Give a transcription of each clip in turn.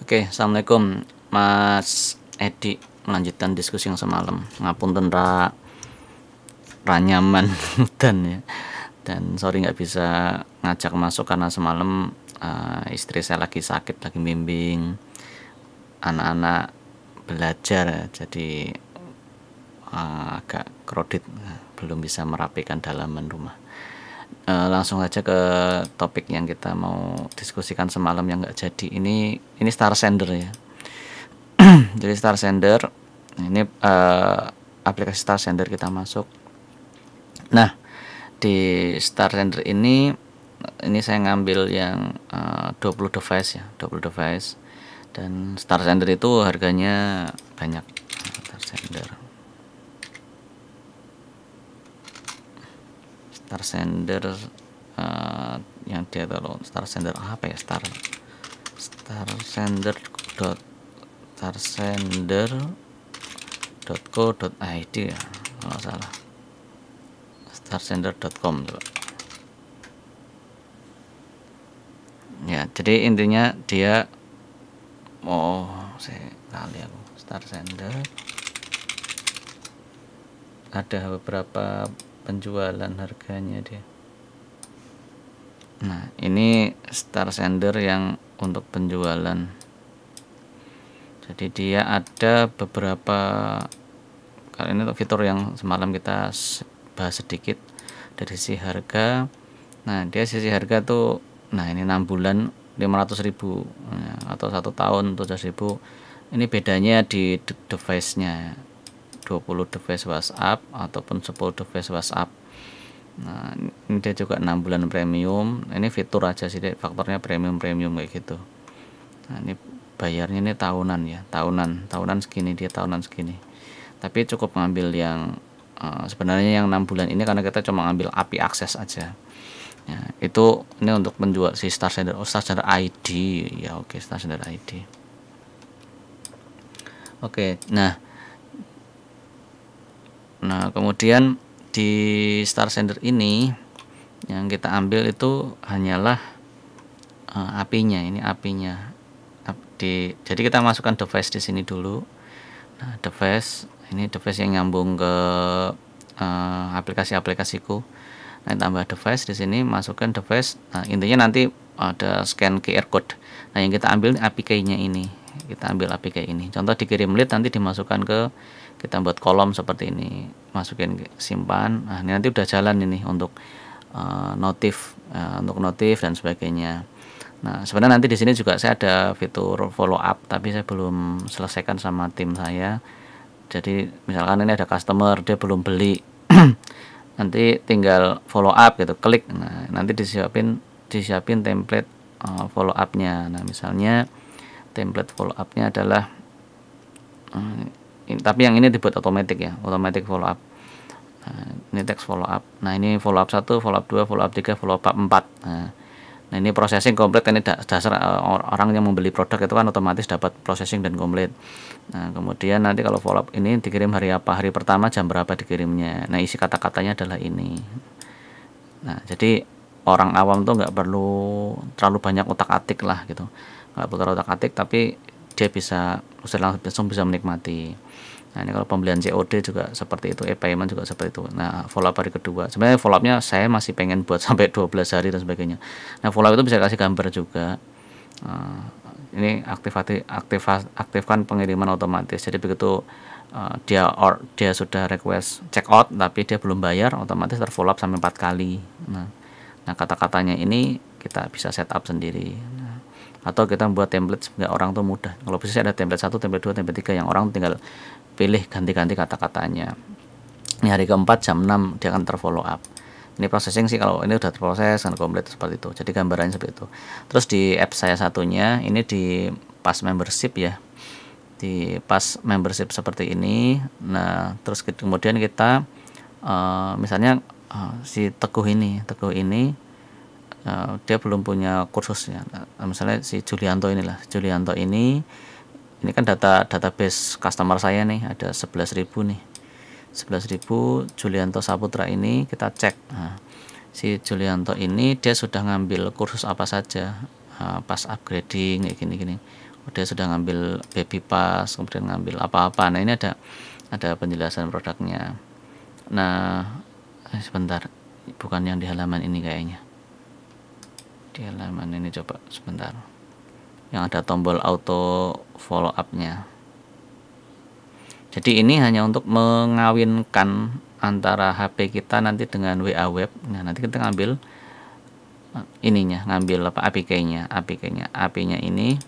Oke, assalamualaikum Mas Edi. Melanjutkan diskusi yang semalam. Ngapunten nyaman dan ya. Dan sorry nggak bisa ngajak masuk karena semalam istri saya lagi sakit, lagi bimbing anak-anak belajar, jadi agak kredit, belum bisa merapikan dalaman rumah. Langsung aja ke topik yang kita mau diskusikan semalam yang nggak jadi. Ini Star Sender ya. Jadi Star Sender ini aplikasi Star Sender kita masuk. Nah, di Star Sender ini saya ngambil yang 20 device ya, 20 device. Dan Star Sender itu harganya banyak. Star Sender yang dia tahu Star Sender apa ya, starsender.co.id ya kalau salah, starsender.com coba ya. Jadi intinya dia saya kali aku Star Sender ada beberapa penjualan harganya dia. Nah, ini Star Sender yang untuk penjualan. Jadi dia ada beberapa, kali ini untuk fitur yang semalam kita bahas sedikit dari sisi harga. Nah, dia sisi harga tuh, nah ini 6 bulan 500.000 atau 1 tahun 7.000. Ini bedanya di device-nya, 20 device WhatsApp ataupun 10 device WhatsApp. Nah, ini dia juga 6 bulan premium. Ini fitur aja sih, faktornya premium kayak gitu. Nah, ini bayarnya ini tahunan ya, tahunan segini, dia tahunan segini. Tapi cukup ngambil yang sebenarnya yang 6 bulan ini karena kita cuma ngambil API akses aja. Ya, itu ini untuk menjual si Star Sender, Star Sender ID ya. Oke, Star Sender ID. Oke, nah kemudian di Star Sender ini yang kita ambil itu hanyalah API-nya. Ini API-nya. Jadi kita masukkan device di sini dulu. Nah, device yang nyambung ke aplikasi-aplikasiku. Nah, tambah device di sini, masukkan device. Nah, intinya nanti ada scan QR code. Nah, yang kita ambil API key-nya ini. Kita ambil API key ini. Contoh dikirim lead, nanti dimasukkan ke, kita buat kolom seperti ini, masukin simpan. Nah, ini nanti udah jalan ini untuk notif dan sebagainya. Nah, sebenarnya nanti di sini juga saya ada fitur follow up, tapi saya belum selesaikan sama tim saya. Jadi misalkan ini ada customer, dia belum beli, nanti tinggal follow up gitu, klik. Nah, nanti disiapin template follow up-nya. Nah, misalnya template follow up-nya adalah tapi yang ini dibuat otomatis ya, automatic follow up. Nah, ini teks follow up. Nah, ini follow up 1, follow up 2, follow up 3, follow up 4. Nah, ini processing komplit. Ini dasar orang yang membeli produk itu kan otomatis dapat processing dan komplit. Nah, kemudian nanti kalau follow up ini dikirim hari apa, hari pertama jam berapa dikirimnya. Nah, isi kata-katanya adalah ini. Nah, jadi orang awam tuh nggak perlu terlalu banyak utak-atik lah gitu, nggak perlu terlalu utak-atik, tapi dia bisa langsung bisa menikmati. Nah, ini kalau pembelian COD juga seperti itu, e-payment juga seperti itu. Nah, follow up hari kedua, sebenarnya follow up-nya saya masih pengen buat sampai 12 hari dan sebagainya. Nah, follow up itu bisa kasih gambar juga. Ini aktifkan pengiriman otomatis. Jadi begitu dia sudah request check out tapi dia belum bayar, otomatis terfollow up sampai 4 kali. Nah, kata-katanya ini kita bisa setup sendiri. Nah, atau kita buat template sehingga orang tuh mudah. Kalau bisa ada template 1, template 2, template 3 yang orang tinggal pilih ganti-ganti kata-katanya. Ini hari keempat jam 6 dia akan terfollow up. Ini processing sih, kalau ini udah terproses dan komplit seperti itu. Jadi gambarannya seperti itu. Terus di app saya satunya ini di pas membership ya. Di pas membership seperti ini. Nah, terus kemudian kita misalnya si Teguh ini dia belum punya kursus ya. Nah, misalnya si Julianto ini kan database customer saya nih ada 11.000 nih. 11.000 Julianto Saputra ini kita cek. Nah, si Julianto ini dia sudah ngambil kursus apa saja pas upgrading kayak gini-gini. dia sudah ngambil baby pass, kemudian ngambil apa-apa. Nah, ini ada penjelasan produknya. Nah, sebentar, bukan yang di halaman ini kayaknya. Di halaman ini coba sebentar. Yang ada tombol auto follow up-nya. Jadi ini hanya untuk mengawinkan antara HP kita nanti dengan WA web. Nah, nanti kita ngambil ininya, ngambil apa APK-nya. APK-nya ini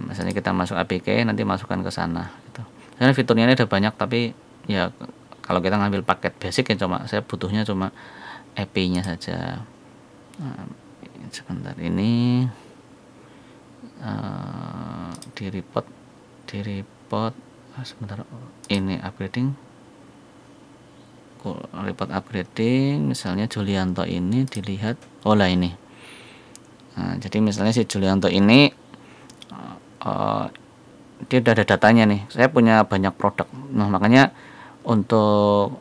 misalnya kita masuk APK, nanti masukkan ke sana gitu. Sebenarnya fiturnya ini ada banyak, tapi ya kalau kita ngambil paket basic ya saya butuhnya cuma API-nya saja. Sebentar, ini di report sebentar, ini report upgrading misalnya Julianto ini dilihat, lah ini. Nah, jadi misalnya si Julianto ini dia udah ada datanya nih, saya punya banyak produk. Nah, makanya untuk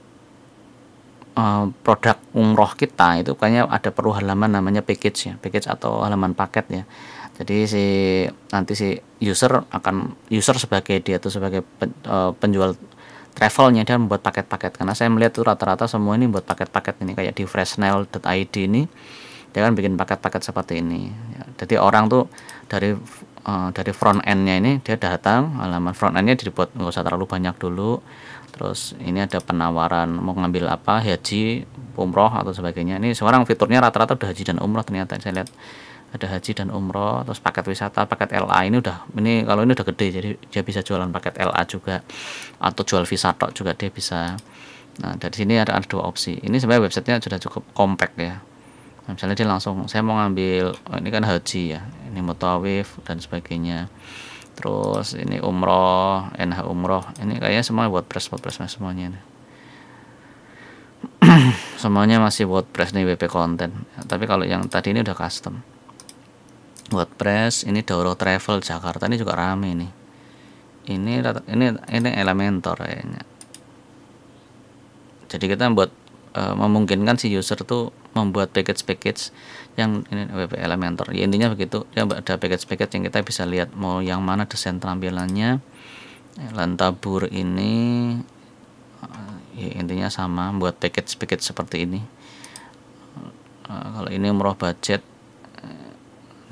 produk umroh kita itu kayaknya ada perlu halaman namanya package atau halaman paket ya. Jadi nanti si user sebagai dia tuh sebagai penjual travelnya, dia membuat paket-paket, karena saya melihat tuh rata-rata semua ini buat paket-paket ini, kayak di freshnail.id ini dia kan bikin paket-paket seperti ini ya. Jadi orang tuh dari front end-nya ini dia datang, halaman front end-nya dibuat nggak usah terlalu banyak dulu. Terus ini ada penawaran mau ngambil apa, haji, umroh atau sebagainya. Ini sekarang fiturnya rata-rata udah haji dan umroh, ternyata saya lihat ada haji dan umroh. Terus paket wisata, paket LA ini kalau ini udah gede, jadi dia bisa jualan paket LA juga, atau jual visa tok juga dia bisa. Nah, dari sini ada dua opsi. Ini sebenarnya websitenya sudah cukup compact ya. Nah, misalnya dia langsung, saya mau ngambil ini kan haji ya, ini mutawif dan sebagainya. Terus ini umroh, NH umroh, ini kayaknya semua WordPress semuanya ini. Semuanya masih WordPress nih, WP content ya, tapi kalau yang tadi ini udah custom WordPress. Ini Dauro Travel Jakarta, ini juga rame nih. Ini Elementor kayaknya. Jadi kita memungkinkan si user tuh membuat package yang ini WP Elementor ya, intinya begitu ya. Ada package yang kita bisa lihat mau yang mana desain tampilannya. Lantabur ini ya intinya sama, buat package seperti ini. Kalau ini umroh budget,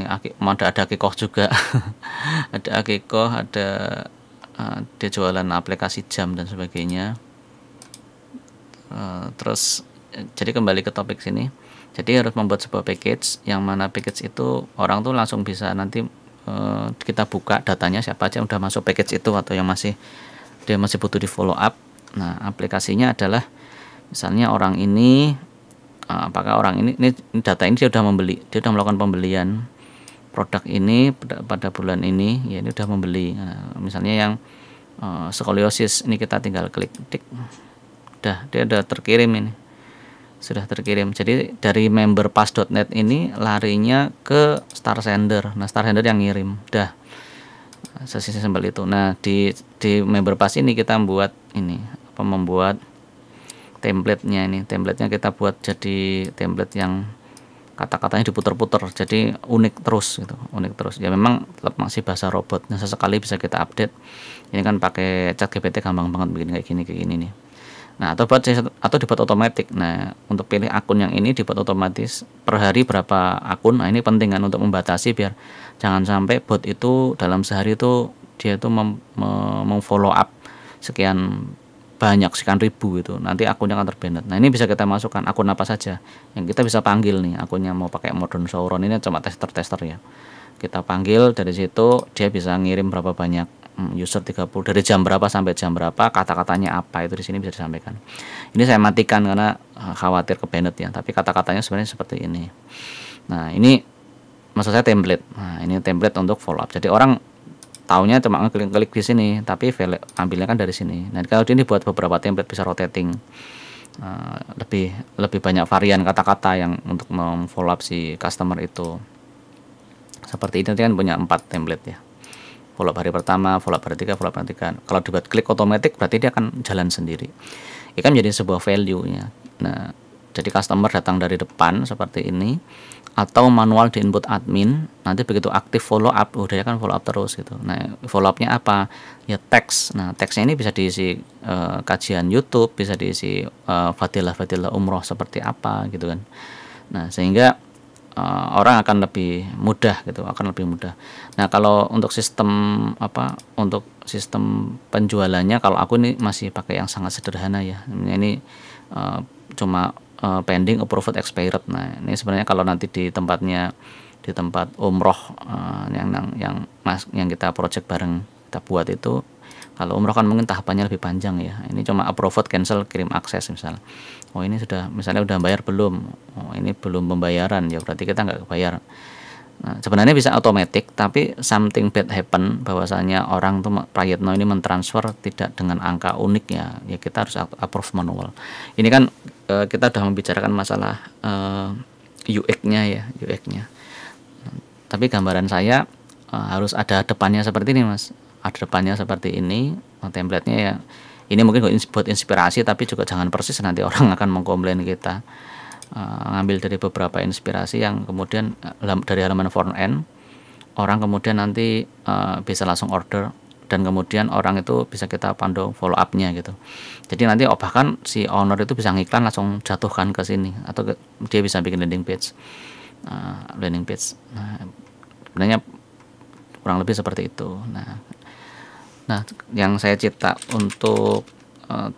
ini ada akikoh juga. Ada akikoh, ada dia jualan aplikasi jam dan sebagainya. Terus jadi kembali ke topik sini, jadi harus membuat sebuah package yang mana package itu orang tuh langsung bisa nanti kita buka datanya siapa aja udah masuk package itu, atau yang dia masih butuh di follow up. Nah, aplikasinya adalah misalnya orang ini apakah orang ini data ini dia udah melakukan pembelian produk ini pada bulan ini ya, ini udah membeli. Nah, misalnya yang skoliosis ini kita tinggal klik dia udah terkirim, ini sudah terkirim. Jadi dari member pass.net ini larinya ke Star Sender. Nah, Star Sender yang ngirim dah sesi sembel itu. Nah, di member pass ini kita membuat template-nya. Ini template-nya kita buat jadi template yang kata-katanya diputer-puter, jadi unik terus gitu, ya. Memang tetap masih bahasa robot. Nah, sesekali bisa kita update. Ini kan pakai ChatGPT gampang banget bikin kayak gini nih. Nah, atau dibuat otomatis. Nah, untuk pilih akun yang ini dibuat otomatis per hari berapa akun. Nah, ini penting kan untuk membatasi biar jangan sampai bot itu dalam sehari itu dia itu memfollow up sekian ribu itu, nanti akunnya akan terbanned. Nah, ini bisa kita masukkan akun apa saja yang kita bisa panggil nih. Akunnya mau pakai Modern Sauron, ini cuma tester ya. Kita panggil, dari situ dia bisa ngirim berapa banyak user 30 dari jam berapa sampai jam berapa, kata-katanya apa itu di sini bisa disampaikan. Ini saya matikan karena khawatir kebanned ya, tapi kata-katanya sebenarnya seperti ini. Nah, ini maksud saya template. Nah, ini template untuk follow up. Jadi orang taunya cuma ngeklik di sini, tapi ambilnya kan dari sini. Nah, kalau ini buat beberapa template bisa rotating, lebih banyak varian kata-kata yang untuk memfollow up si customer itu. Seperti itu kan punya 4 template ya. Follow up hari pertama, follow up hari 3, follow up hari 3. Kalau dibuat klik otomatis berarti dia akan jalan sendiri. Ini kan menjadi sebuah value-nya. Nah, jadi customer datang dari depan seperti ini, atau manual di input admin, nanti begitu aktif follow up, udah kan follow up terus gitu. Nah, follow upnya apa? Ya teks. Nah, teksnya ini bisa diisi kajian YouTube, bisa diisi fadilah-fadilah umroh seperti apa gitu kan. Nah, sehingga orang akan lebih mudah gitu, akan lebih mudah. Nah, kalau untuk sistem untuk sistem penjualannya, kalau aku ini masih pakai yang sangat sederhana ya. Ini cuma pending approved expired. Nah, ini sebenarnya kalau nanti di tempat umroh yang kita project bareng kita buat itu, kalau umroh kan mungkin tahapannya lebih panjang ya. Ini cuma approved, cancel, kirim akses misal. Oh, ini misalnya udah bayar belum? Oh, ini belum pembayaran, ya berarti kita nggak bayar. Nah, sebenarnya bisa otomatis, tapi something bad happen, bahwasanya orang tuh Prayitno ini mentransfer tidak dengan angka unik ya kita harus approve manual. Ini kan kita sudah membicarakan masalah UX-nya ya, UX-nya. Tapi gambaran saya harus ada depannya seperti ini, Mas. Ada depannya seperti ini, template-nya ya. Ini mungkin buat inspirasi, tapi juga jangan persis nanti orang akan mengkomplain kita. Ngambil dari beberapa inspirasi yang kemudian dari halaman front end, orang kemudian nanti bisa langsung order, dan kemudian orang itu bisa kita pandu follow up-nya gitu. Jadi nanti bahkan si owner itu bisa ngiklan langsung jatuhkan ke sini, atau dia bisa bikin landing page. Nah, sebenarnya kurang lebih seperti itu. Nah, yang saya cetak untuk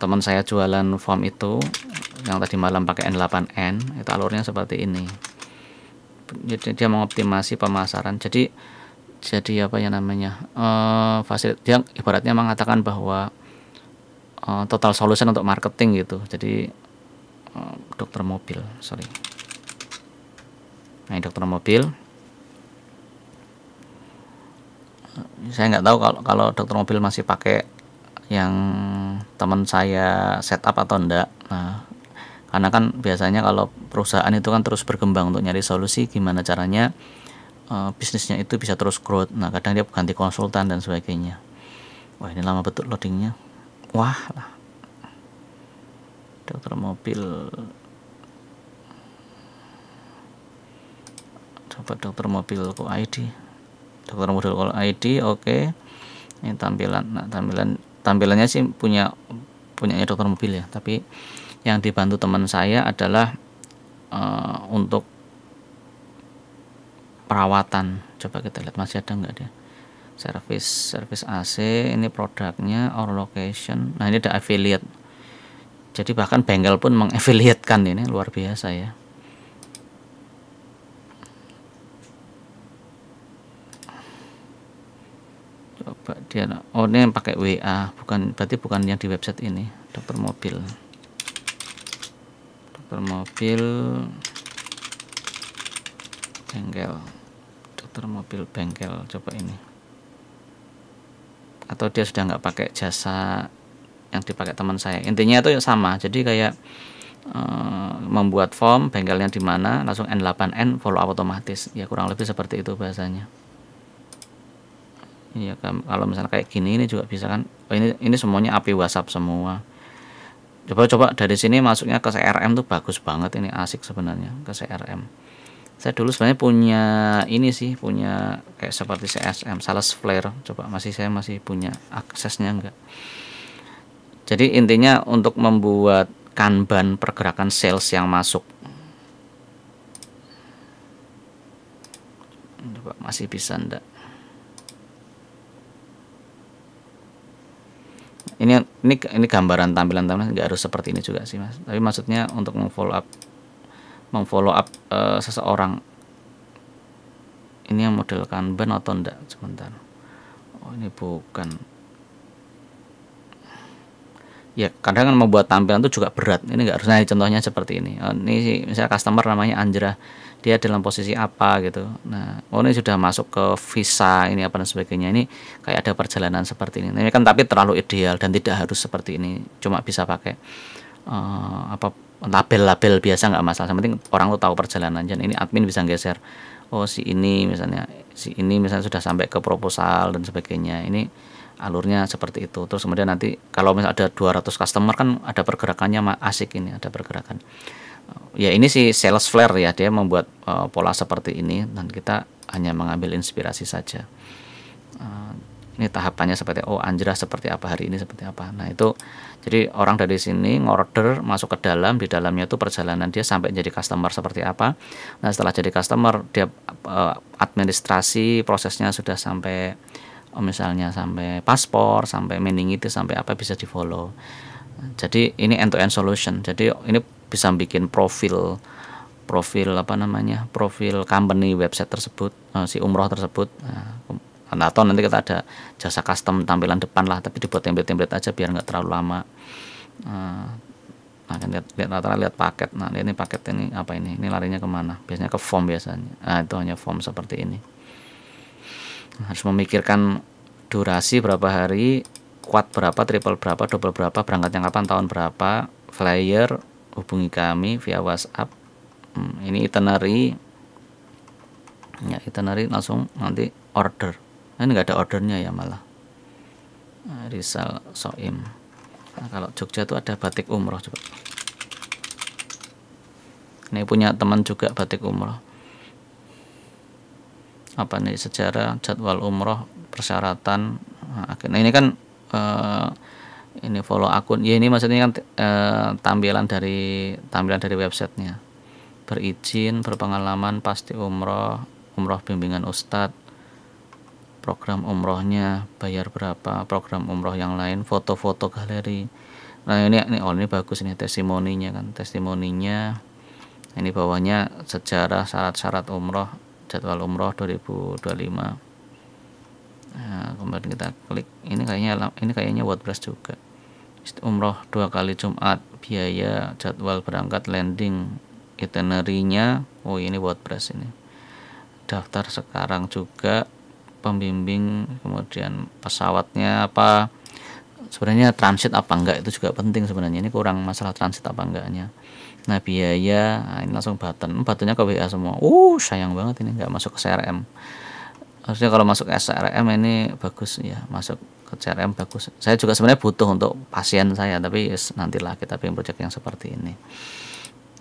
teman saya jualan form itu yang tadi malam pakai N8N, itu alurnya seperti ini. Jadi dia mengoptimasi pemasaran. Jadi apa ya namanya, dia ibaratnya mengatakan bahwa total solution untuk marketing gitu. Jadi dokter mobil, Nah, dokter mobil, saya nggak tahu kalau dokter mobil masih pakai yang teman saya setup atau enggak. Nah, karena kan biasanya kalau perusahaan itu kan terus berkembang untuk nyari solusi gimana caranya bisnisnya itu bisa terus growth. Nah, kadang dia ganti konsultan dan sebagainya. Wah, ini lama betul loadingnya. Wah lah, dokter mobil, coba dokter mobil kok ID, dokter mobil call ID. Oke. Ini tampilannya sih punyanya dokter mobil ya, tapi yang dibantu teman saya adalah untuk perawatan. Coba kita lihat masih ada nggak dia. Service AC, ini produknya, our location. Nah, ini ada affiliate. Jadi bahkan bengkel pun mengaffiliatekan, ini luar biasa ya. Coba dia, ini yang pakai WA, berarti bukan yang di website ini. Dokter mobil bengkel, dokter mobil bengkel, coba ini. Atau dia sudah nggak pakai jasa yang dipakai teman saya. Intinya itu sama, jadi kayak membuat form, bengkelnya di mana, langsung N8N follow up otomatis ya, kurang lebih seperti itu bahasanya. Iya kan, kalau misalnya kayak gini ini juga bisa kan. Oh, ini semuanya API WhatsApp semua. Coba dari sini masuknya ke CRM tuh bagus banget, ini asik sebenarnya ke CRM. Saya dulu sebenarnya punya kayak seperti CSM, Sales Flare. Coba saya masih punya aksesnya enggak. Jadi intinya untuk membuat Kanban pergerakan sales yang masuk. Coba masih bisa enggak? Ini gambaran tampilan nggak harus seperti ini juga sih, Mas. Tapi maksudnya untuk memfollow up seseorang. Ini yang model Kanban atau enggak? Sebentar. Oh, ini bukan. Ya, kadang kan membuat tampilan itu juga berat. Ini nggak harus. Nah, contohnya seperti ini. Ini sih, misalnya customer namanya Anjra, dia dalam posisi apa gitu. Nah, ini sudah masuk ke visa ini apa dan sebagainya. Ini kayak ada perjalanan seperti ini. Ini kan tapi terlalu ideal dan tidak harus seperti ini. Cuma bisa pakai label-label biasa, nggak masalah. Yang penting orang tuh tahu perjalanan. Dan ini admin bisa geser. Oh, si ini misalnya sudah sampai ke proposal dan sebagainya. Ini alurnya seperti itu. Terus kemudian nanti kalau misalnya ada 200 customer kan ada pergerakannya asik, ini ada pergerakan. Ya ini sih sales flare ya, dia membuat pola seperti ini dan kita hanya mengambil inspirasi saja. Ini tahapannya seperti anjrah seperti apa, hari ini seperti apa. Nah itu jadi orang dari sini ngorder masuk ke dalam, di dalamnya itu perjalanan dia sampai jadi customer seperti apa. Nah setelah jadi customer dia administrasi prosesnya sudah sampai misalnya sampai paspor, sampai meningitis, sampai apa bisa di follow. Jadi ini end to end solution. Jadi ini bisa bikin profil apa namanya, profil company website tersebut, si umroh tersebut. Atau nanti kita ada jasa custom tampilan depan lah, tapi dibuat template aja biar nggak terlalu lama. Nah kan lihat paket. Nah ini paket ini apa ini larinya kemana, biasanya ke form biasanya. Nah itu hanya form seperti ini. Harus memikirkan durasi berapa hari, quad berapa, triple berapa, double berapa, berangkatnya kapan, tahun berapa, flyer, hubungi kami via WhatsApp. Ini itinerary ya, itinerary langsung nanti order. Ini nggak ada ordernya ya malah. Rizal Soim. Nah, kalau Jogja tuh ada batik umroh coba. Ini punya teman juga batik umroh. Apa nih, sejarah, jadwal umroh, persyaratan. Nah ini kan ini follow akun. Ya ini maksudnya kan tampilan dari websitenya. Berizin, berpengalaman, pasti umroh bimbingan ustadz, program umrohnya, bayar berapa, program umroh yang lain, foto-foto galeri. Nah ini bagus ini testimoninya kan, ini bawahnya sejarah, syarat-syarat umroh, jadwal umroh 2025. Nah, kemudian kita klik ini kayaknya WordPress juga. Umroh 2 kali Jumat, biaya, jadwal berangkat, landing, itinerary-nya. Ini WordPress ini. Daftar sekarang juga, pembimbing, kemudian pesawatnya apa, sebenarnya transit apa enggak itu juga penting sebenarnya. Ini kurang masalah transit apa enggaknya. Nah biaya, ini langsung buttonnya ke WA semua. Sayang banget ini nggak masuk ke CRM. Harusnya kalau masuk ke CRM ini bagus ya, masuk ke CRM bagus. Saya juga sebenarnya butuh untuk pasien saya, tapi nantilah kita bikin project yang seperti ini.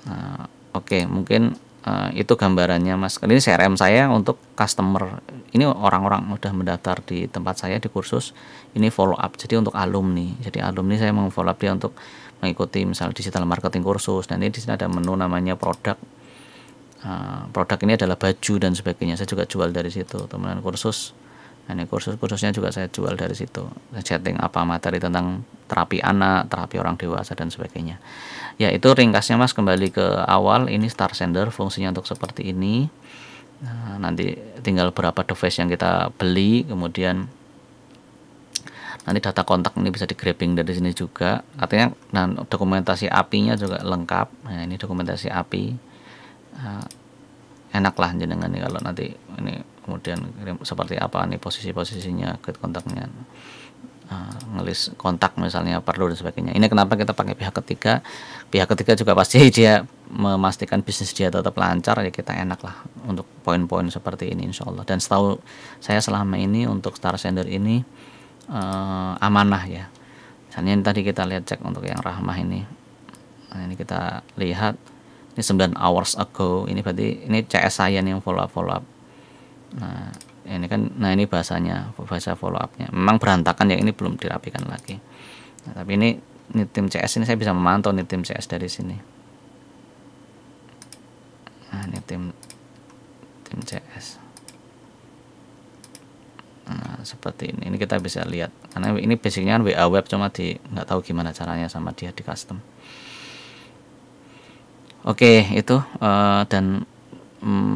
Nah, oke, mungkin itu gambarannya Mas. Ini CRM saya untuk customer. Ini orang-orang udah mendaftar di tempat saya di kursus. Ini follow up. Jadi untuk alumni. Jadi alumni saya mau follow up dia untuk mengikuti misal digital marketing kursus. Dan ini di sini ada menu namanya produk. Produk ini adalah baju dan sebagainya. Saya juga jual dari situ. Teman kursus. Nah, ini kursusnya juga saya jual dari situ. Setting apa materi tentang terapi anak, terapi orang dewasa dan sebagainya. Ya itu ringkasnya Mas, kembali ke awal. Ini Star Sender fungsinya untuk seperti ini. Nah, nanti tinggal berapa device yang kita beli, kemudian nanti data kontak ini bisa di grabbing dari sini juga. Artinya dan dokumentasi API-nya juga lengkap. Nah ini dokumentasi API. Enak lah jenengan nih kalau nanti ini kemudian seperti apa nih posisinya, ke kontaknya, ngelis kontak misalnya perlu dan sebagainya. Ini kenapa kita pakai pihak ketiga juga pasti dia memastikan bisnis dia tetap lancar, ya kita enak lah untuk poin-poin seperti ini insya Allah. Dan setahu saya selama ini untuk Star Sender ini amanah ya. Misalnya ini tadi kita lihat cek untuk yang Rahmah ini. Nah ini kita lihat ini 9 hours ago, ini berarti ini CS saya nih yang follow up. Nah ini kan, ini bahasa follow upnya memang berantakan ya, ini belum dirapikan lagi. Nah, tapi ini tim CS ini saya bisa memantau nih tim CS dari sini. Nah ini tim CS. Nah seperti ini kita bisa lihat karena ini basicnya kan WA web, cuma nggak tahu gimana caranya sama dia di custom. Oke itu dan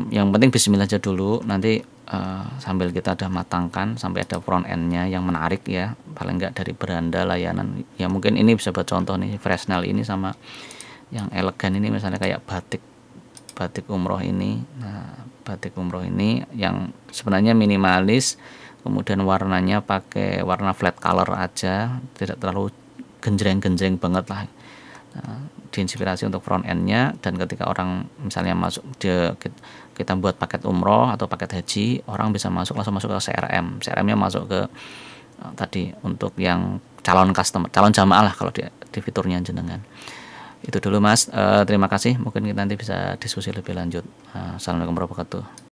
yang penting bismillah aja dulu, nanti sambil kita udah matangkan sampai ada front end-nya yang menarik ya, paling enggak dari beranda layanan ya. Mungkin ini bisa buat contoh nih, Fresnel ini sama yang elegan ini misalnya kayak batik umroh ini. Nah batik umroh ini yang sebenarnya minimalis, kemudian warnanya pakai warna flat color aja, tidak terlalu genjreng banget lah. Diinspirasi untuk front end-nya, dan ketika orang misalnya masuk kita buat paket umroh atau paket haji, orang bisa langsung masuk ke CRM-nya masuk ke tadi untuk yang calon customer, calon jamaah lah kalau di fiturnya jenengan. Itu dulu Mas, terima kasih, mungkin kita nanti bisa diskusi lebih lanjut. Assalamualaikum warahmatullahi wabarakatuh.